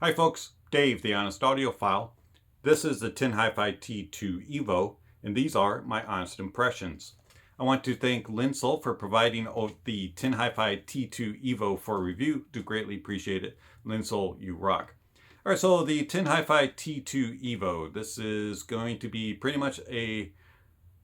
Hi folks, Dave the Honest Audiophile. This is the Tin Hi-Fi T2 Evo, and these are my honest impressions. I want to thank Linsel for providing the Tin Hi-Fi T2 Evo for review. Do greatly appreciate it. Linsel, you rock. Alright, so the Tin Hi-Fi T2 Evo. This is going to be pretty much a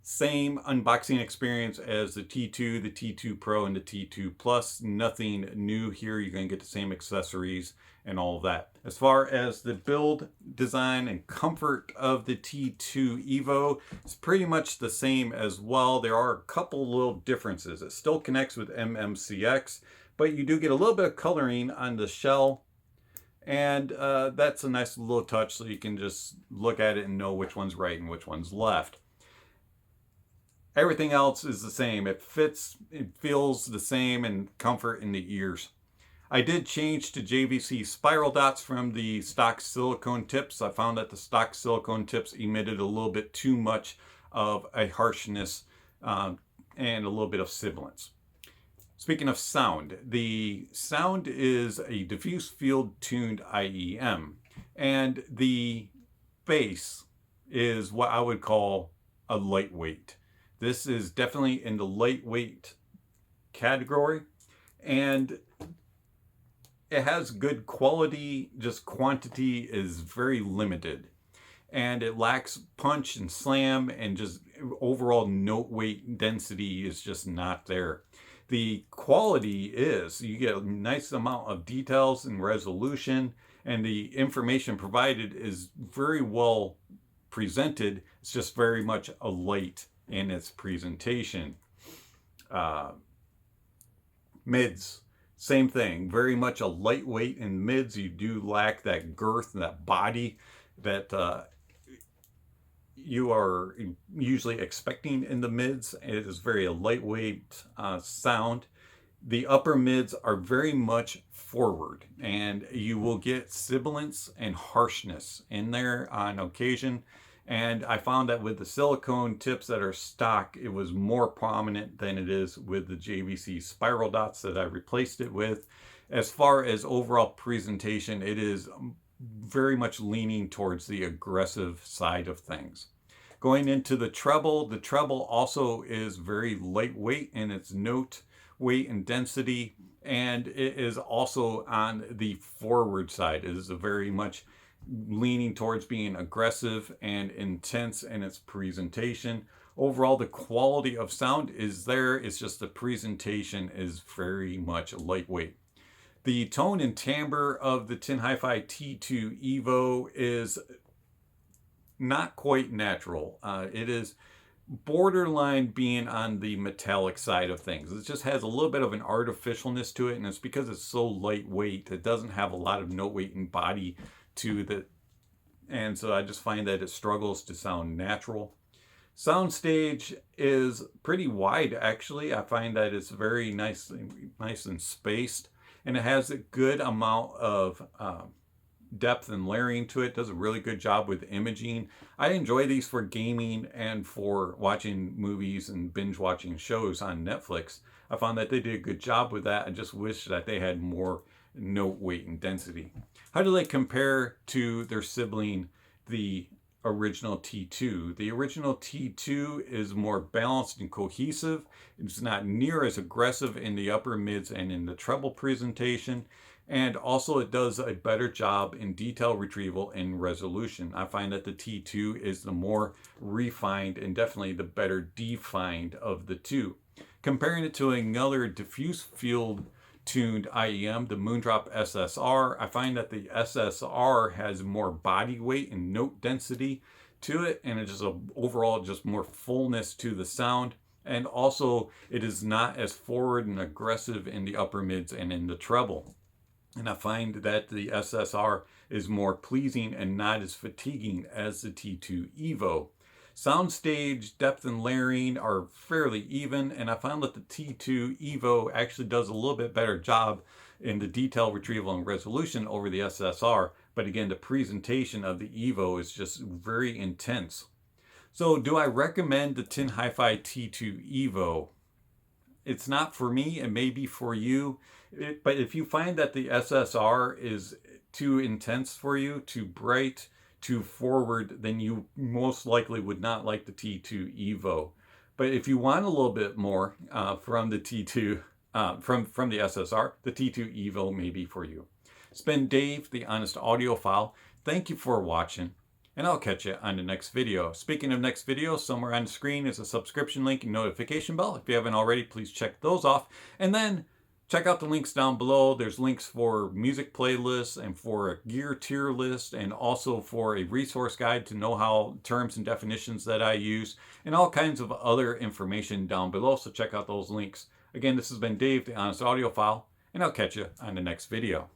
same unboxing experience as the T2, the T2 Pro, and the T2 Plus. Nothing new here. You're going to get the same accessories and all of that. As far as the build, design, and comfort of the T2 Evo, it's pretty much the same as well. There are a couple little differences. It still connects with MMCX, but you do get a little bit of coloring on the shell, and that's a nice little touch, so you can just look at it and know which one's right and which one's left. Everything else is the same. It fits, it feels the same, and comfort in the ears. I did change to JVC spiral dots from the stock silicone tips. I found that the stock silicone tips emitted a little bit too much of a harshness and a little bit of sibilance. Speaking of sound, the sound is a diffuse field tuned IEM, and the bass is what I would call a lightweight. This is definitely in the lightweight category, and it has good quality, just quantity is very limited. And it lacks punch and slam, and just overall note weight density is just not there. The quality is, you get a nice amount of details and resolution, and the information provided is very well presented. It's just very much a light in its presentation. Mids, same thing, very much a lightweight in mids. You do lack that girth and that body that you are usually expecting in the mids. It is very a lightweight sound. The upper mids are very much forward, and you will get sibilance and harshness in there on occasion. And I found that with the silicone tips that are stock, it was more prominent than it is with the JVC spiral dots that I replaced it with. As far as overall presentation, it is very much leaning towards the aggressive side of things. Going into the treble also is very lightweight in its note weight and density, and it is also on the forward side. It is a very much leaning towards being aggressive and intense in its presentation. Overall, the quality of sound is there. It's just the presentation is very much lightweight. The tone and timbre of the Tin Hi-Fi T2 Evo is not quite natural. It is borderline being on the metallic side of things. It just has a little bit of an artificialness to it, and it's because it's so lightweight. It doesn't have a lot of note weight and body to the, and so I just find that it struggles to sound natural. Soundstage is pretty wide, actually. I find that it's very nice and spaced, and it has a good amount of depth and layering to it. Does a really good job with imaging. I enjoy these for gaming and for watching movies and binge watching shows on Netflix. I found that they did a good job with that. I just wish that they had more note weight and density. How do they compare to their sibling, the original T2? The original T2 is more balanced and cohesive. It's not near as aggressive in the upper mids and in the treble presentation. And also it does a better job in detail retrieval and resolution. I find that the T2 is the more refined and definitely the better defined of the two. Comparing it to another diffuse field tuned IEM, the Massdrop SSR, I find that the SSR has more body weight and note density to it, and it's just overall just more fullness to the sound. And also it is not as forward and aggressive in the upper mids and in the treble. And I find that the SSR is more pleasing and not as fatiguing as the T2 Evo. Soundstage depth and layering are fairly even, and I found that the T2 Evo actually does a little bit better job in the detail retrieval and resolution over the SSR, but again, the presentation of the Evo is just very intense. So do I recommend the Tin Hi-Fi T2 Evo? It's not for me, it may be for you, but if you find that the SSR is too intense for you, too bright, too forward, then you most likely would not like the T2 Evo. But if you want a little bit more from the T2, from the SSR, the T2 Evo may be for you. It's been Dave, the Honest Audiophile. Thank you for watching, and I'll catch you on the next video. Speaking of next video, somewhere on the screen is a subscription link and notification bell. If you haven't already, please check those off. And then check out the links down below. There's links for music playlists and for a gear tier list, and also for a resource guide to know how terms and definitions that I use, and all kinds of other information down below. So check out those links. Again, this has been Dave, the Honest Audiophile, and I'll catch you on the next video.